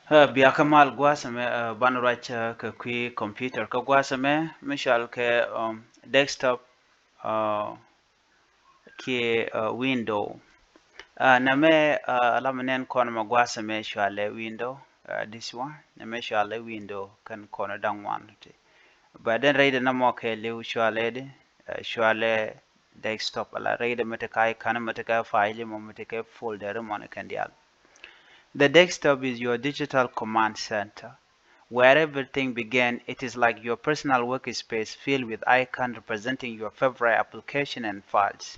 Biakamal gwasame banrach ka kwi computer ka gwasame mishal ke desktop uh, ki window name alamanen kono ma gwasame shwale window this one name shwale window kan kono dangwan te baden reide namo ke lew shwale de shwale desktop ala reide mate kai kana mate kai file mo mate kai folder mo ne kandial. The desktop is your digital command center. Where everything began, it is like your personal workspace filled with icons representing your favorite application and files.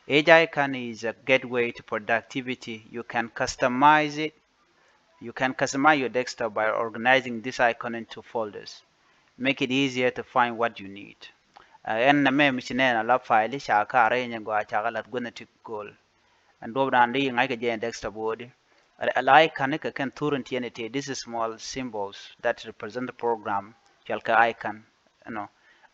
Each icon is a gateway to productivity. You can customize it. You can customize your desktop by organizing this icon into folders. Make it easier to find what you need. En na me michine na la file sha ka re nya gwa cha galat gwana tik goal. And do dan ri ngai ke je desktop wodi. Alai kan ka kan turun tiene te this is small symbols that represent the program chalka icon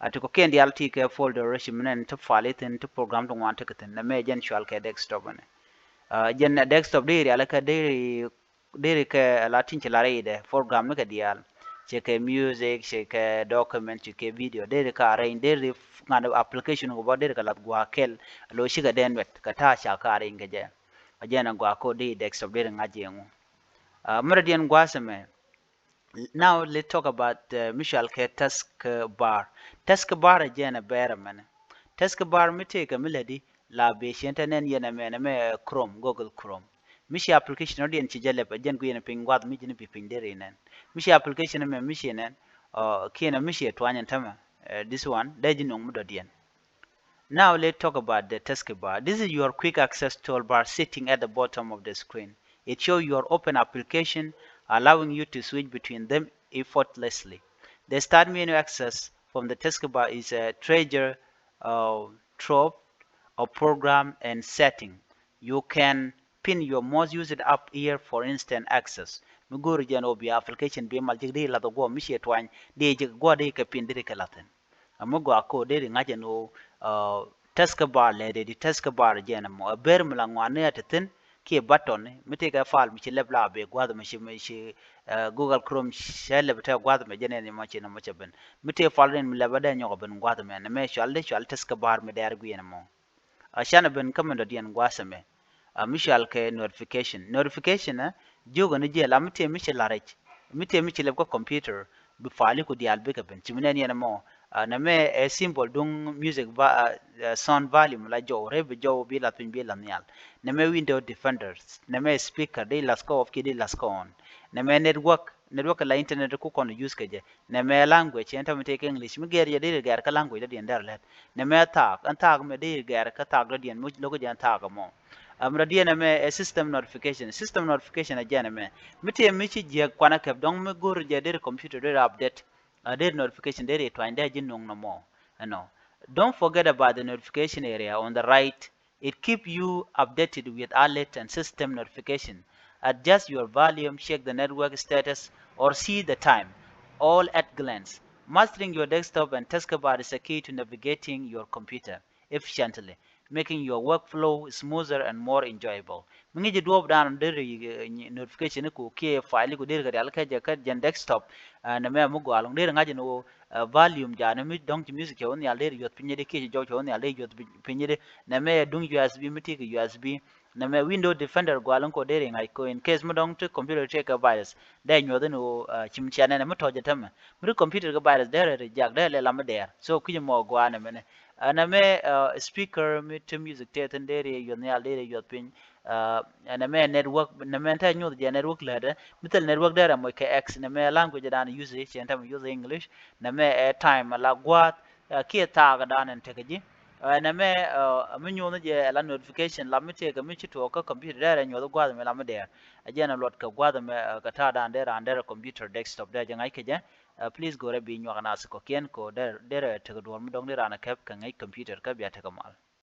ati ko kendi alti ke folder shimnen to file tin to program to want to tin na me jen chalka desktop ne jen desktop diri alaka diri ke latin chalare ide program ne ka dial che ke music che ke document che ke video diri ka arrange diri ngana application go diri ka lat gwa kel lo shiga den wet ka ta sha ka arrange je ajena gwa ko di desktop diri ngajengu Meridian Guasame. Now let's talk about Michel K taskbar. Taskbar again a better man. Taskbar me take a melody la be shentanen yena me Chrome, Google Chrome. Mishi application odi en chijalep ajen ku yena pingwad mi jini pipindere nen. Mishi application me mishi nen kina mishi etwanyen tama this one dajin ong mudodien. Now let's talk about the taskbar. This is your quick access toolbar sitting at the bottom of the screen. It shows your open application, allowing you to switch between them effortlessly. The start menu access from the taskbar is a treasure trove of program and setting. You can pin your most used app here for instant access. Muguru jano bi application bi mal jigdi la go mishi etwany de jig go de ka pin dire ka laten. Amugo ako de ngaje no taskbar le de taskbar jena mo ber mlangwane atin ki button mite ka fal mi lebla be gwada mi Google Chrome shelle bita gwada me jene ni machi na machi ben mite fal ren mi lebada nyogo ben gwada me na me shal taskbar me der guyena mo ashana ben kamendo dian gwasa me mishal ke notification jogo ni je la mite mi larech mite mi leb ko computer bi fali ko dial be ka ben chimene ni na mo na me a symbol dung music sound volume la jo rebe jo bi la pin bi la nyal na me window defenders na me speaker de las ko of ki de las ko on na me network la internet ku kon use ke je na me language enta me take english mi ger ye de ger ka language de ndar let na me tag an tag me de ger ka tag de mo logo jan tag mo amra diena me a system notification ajana me mite mi ci je kwana ke dong me gor je de computer de update their notification there to and no more. No. Don't forget about the notification area on the right. It keeps you updated with alert and system notification. Adjust your volume, check the network status, or see the time, all at glance. Mastering your desktop and taskbar is a key to navigating your computer efficiently, making your workflow smoother and more enjoyable. Mingi drop down the notification ku ke file ku dir ga alka je ka jen desktop na me mugo along dir ngaje no volume ja na mi dong music on ya dir yot pinye de ke jo jo on ya le yot pinye de na me dung USB mi ti USB na me window defender go along ko dir ngai ko in case mo dong to computer check a virus da nyo de no chimchana na mo toje tam mi computer ga virus der reject der le lam der so ku mo go ana me ana me speaker mi to music te ten der yon ya der yot pin na me network na me ta nyu de network la de mitel network dara mo ke x na me language dan use it and tam use english na me time la gwat ki ta ga dan en teji na me mi nyu je la notification la mi te ga mi ci to ka computer dara nyu gwat me la me der ajena lot ka gwat me ka ta dan der under computer desktop da jangai ke je please go re bi nyu kana ko ken ko der te do mi dong ni rana kep ka ngai computer ka biya ta kamal